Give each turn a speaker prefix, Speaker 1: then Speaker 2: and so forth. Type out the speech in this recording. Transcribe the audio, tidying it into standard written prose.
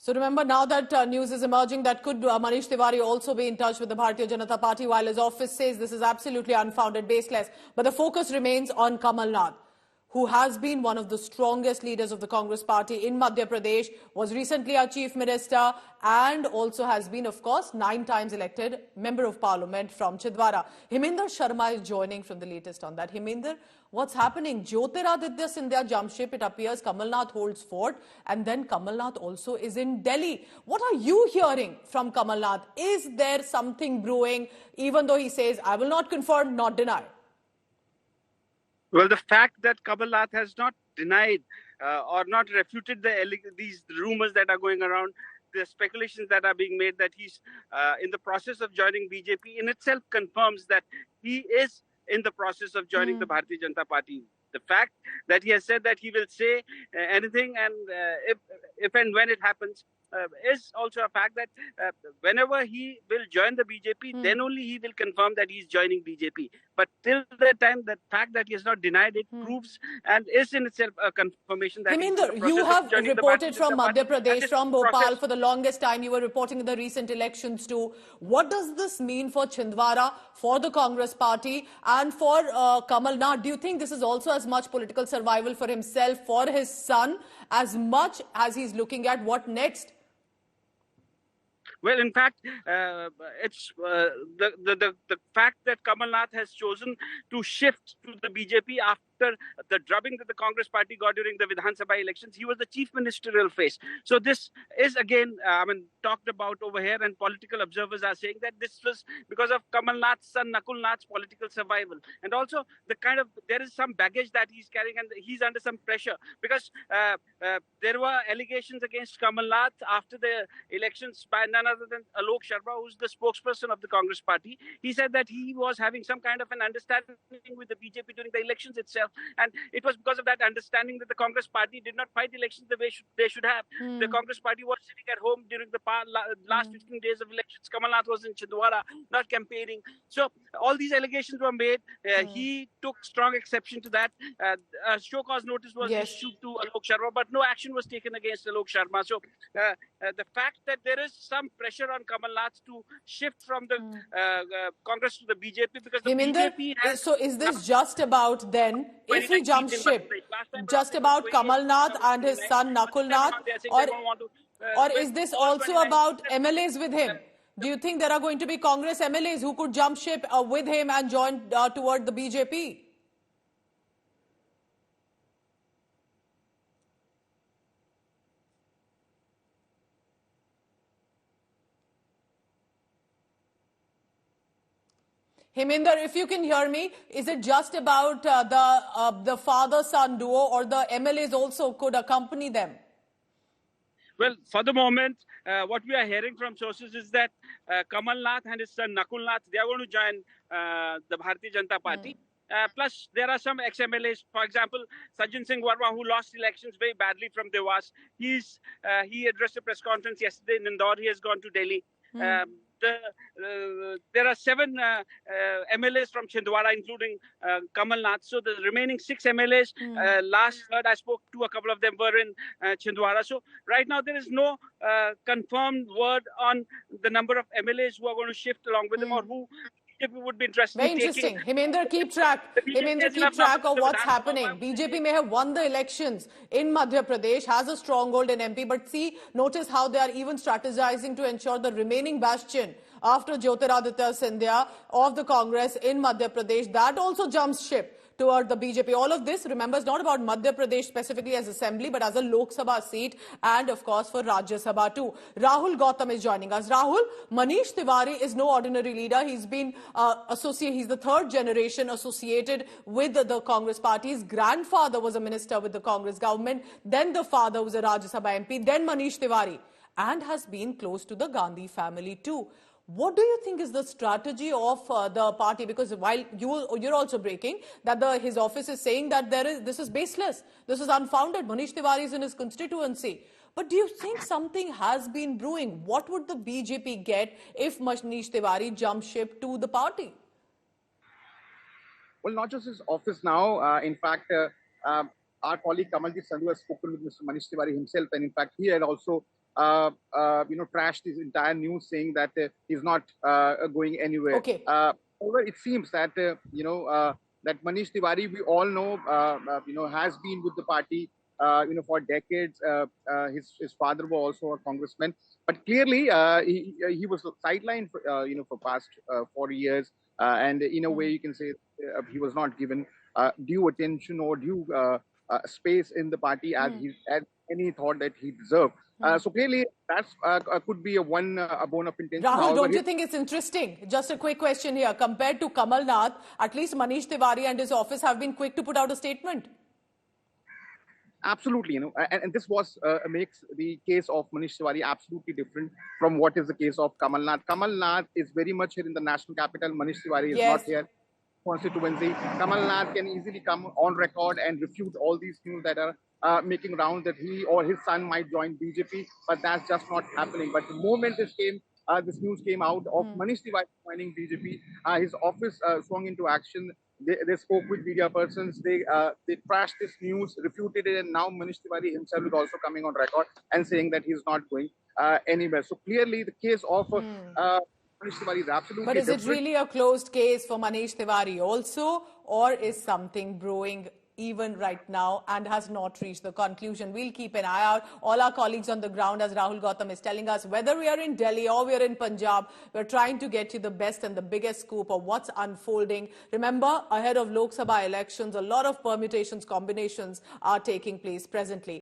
Speaker 1: So remember, now that news is emerging that could Manish Tiwari also be in touch with the Bharatiya Janata Party, while his office says this is absolutely unfounded, baseless. But the focus remains on Kamal Nath, who has been one of the strongest leaders of the Congress party in Madhya Pradesh, was recently our chief minister and also has been, of course, 9 times elected member of parliament from Chhindwara. Heminder Sharma is joining from the latest on that. Heminder, what's happening? Jyotiraditya Scindia jump ship. It appears Kamal Nath holds fort, and then Kamal Nath also is in Delhi. What are you hearing from Kamal Nath? Is there something brewing, even though he says, I will not confirm, not deny?
Speaker 2: Well, the fact that Kamal Nath has not denied or not refuted these rumors that are going around, the speculations that are being made that he's in the process of joining BJP in itself confirms that he is in the process of joining the Bharatiya Janata Party. The fact that he has said that he will say anything and if and when it happens is also a fact that whenever he will join the BJP, then only he will confirm that he's joining BJP. But till that time, the fact that he has not denied it proves and is in itself a confirmation that
Speaker 1: Heminder, you have reported from Madhya Pradesh, from Bhopal for the longest time. You were reporting in the recent elections too. What does this mean for Chhindwara, for the Congress party and for Kamal Nath? Do you think this is also as much political survival for himself, for his son, as much as he's looking at what next?
Speaker 2: Well, in fact, it's the fact that Kamal Nath has chosen to shift to the BJP after the drubbing that the Congress party got during the Vidhan Sabha elections. He was the chief ministerial face. So this is again, talked about over here, and political observers are saying that this was because of Kamal Nath's son Nakul Nath's political survival, and also there is some baggage that he's carrying, and he's under some pressure because there were allegations against Kamal Nath after the elections by none other than Alok Sharma, who's the spokesperson of the Congress party. He said that he was having some kind of an understanding with the BJP during the elections itself, and it was because of that understanding that the Congress party did not fight elections the way they should have. The Congress party was sitting at home during the last 15 days of elections. Kamal Nath was in Chhindwara, not campaigning. So all these allegations were made. He took strong exception to that. A show cause notice was issued to Alok Sharma, but no action was taken against Alok Sharma. So the fact that there is some pressure on Kamal Nath to shift from the Congress to the BJP, because the BJP has...
Speaker 1: So is this just about then, if he jumps ship, just about Kamal Nath and his son Nakul Nath, or is this also about MLAs with him? Do you think there are going to be Congress MLAs who could jump ship with him and join toward the BJP? Heminder, if you can hear me, is it just about the father-son duo, or the MLAs also could accompany them?
Speaker 2: Well, for the moment, what we are hearing from sources is that Kamal Nath and his son Nakul Nath, they are going to join the Bharatiya Janata Party. Plus, there are some ex-MLAs, for example, Sajjan Singh Verma, who lost elections very badly from Dewas. He addressed a press conference yesterday in Indore. He has gone to Delhi. There are 7 MLAs from Chhindwara, including Kamal Nath. So the remaining 6 MLAs, last heard I spoke to a couple of them, were in Chhindwara. So right now there is no confirmed word on the number of MLAs who are going to shift along with them, or who would be interested.
Speaker 1: Very interesting. Heminder, keep track. Heminder, keep track of what's happening. BJP may have won the elections in Madhya Pradesh, has a stronghold in MP, but notice how they are even strategizing to ensure the remaining bastion after Jyotiraditya Scindia of the Congress in Madhya Pradesh, that also jumps ship toward the BJP. All of this, remember, is not about Madhya Pradesh specifically as assembly, but as a Lok Sabha seat, and of course for Rajya Sabha too. Rahul Gautam is joining us. Rahul, Manish Tiwari is no ordinary leader. He's been he's the 3rd generation associated with the Congress party. His grandfather was a minister with the Congress government. Then the father was a Rajya Sabha MP. Then Manish Tiwari, and has been close to the Gandhi family too. What do you think is the strategy of the party? Because while you're also breaking that his office is saying that this is baseless, this is unfounded. Manish Tiwari is in his constituency. But do you think something has been brewing? What would the BJP get if Manish Tiwari jumps ship to the party?
Speaker 3: Well, not just his office now. In fact, our colleague Kamaljeet Sandhu has spoken with Mr. Manish Tiwari himself, and in fact, he had also trashed his entire news, saying that he's not going anywhere.
Speaker 1: Okay.
Speaker 3: However, it seems that that Manish Tiwari, we all know, has been with the party, for decades. His father was also a congressman, but clearly he was sidelined for for past 4 years, and in a way you can say he was not given due attention or due space in the party as he as any thought that he deserved. So clearly that's could be a bone of contention.
Speaker 1: Rahul,
Speaker 3: However,
Speaker 1: don't you think it's interesting? Just a quick question here. Compared to Kamal Nath, at least Manish Tiwari and his office have been quick to put out a statement.
Speaker 3: Absolutely, and this was makes the case of Manish Tiwari absolutely different from what is the case of Kamal Nath. Kamal Nath is very much here in the national capital. Manish Tiwari is not here. Constituency. Kamal Nath can easily come on record and refute all these news that are making rounds that he or his son might join BJP, but that's just not happening. But the moment this news came out of Manish Tiwari joining BJP, his office swung into action. They spoke with media persons. They trashed this news, refuted it, and now Manish Tiwari himself is also coming on record and saying that he's not going anywhere. So clearly, the case of Manish Tiwari is absolutely
Speaker 1: But is
Speaker 3: different.
Speaker 1: it really a closed case for Manish Tiwari also, or is something brewing even right now and has not reached the conclusion? We'll keep an eye out. All our colleagues on the ground, as Rahul Gautam is telling us, whether we are in Delhi or we are in Punjab, we're trying to get you the best and the biggest scoop of what's unfolding. Remember, ahead of Lok Sabha elections, a lot of permutations, combinations are taking place presently.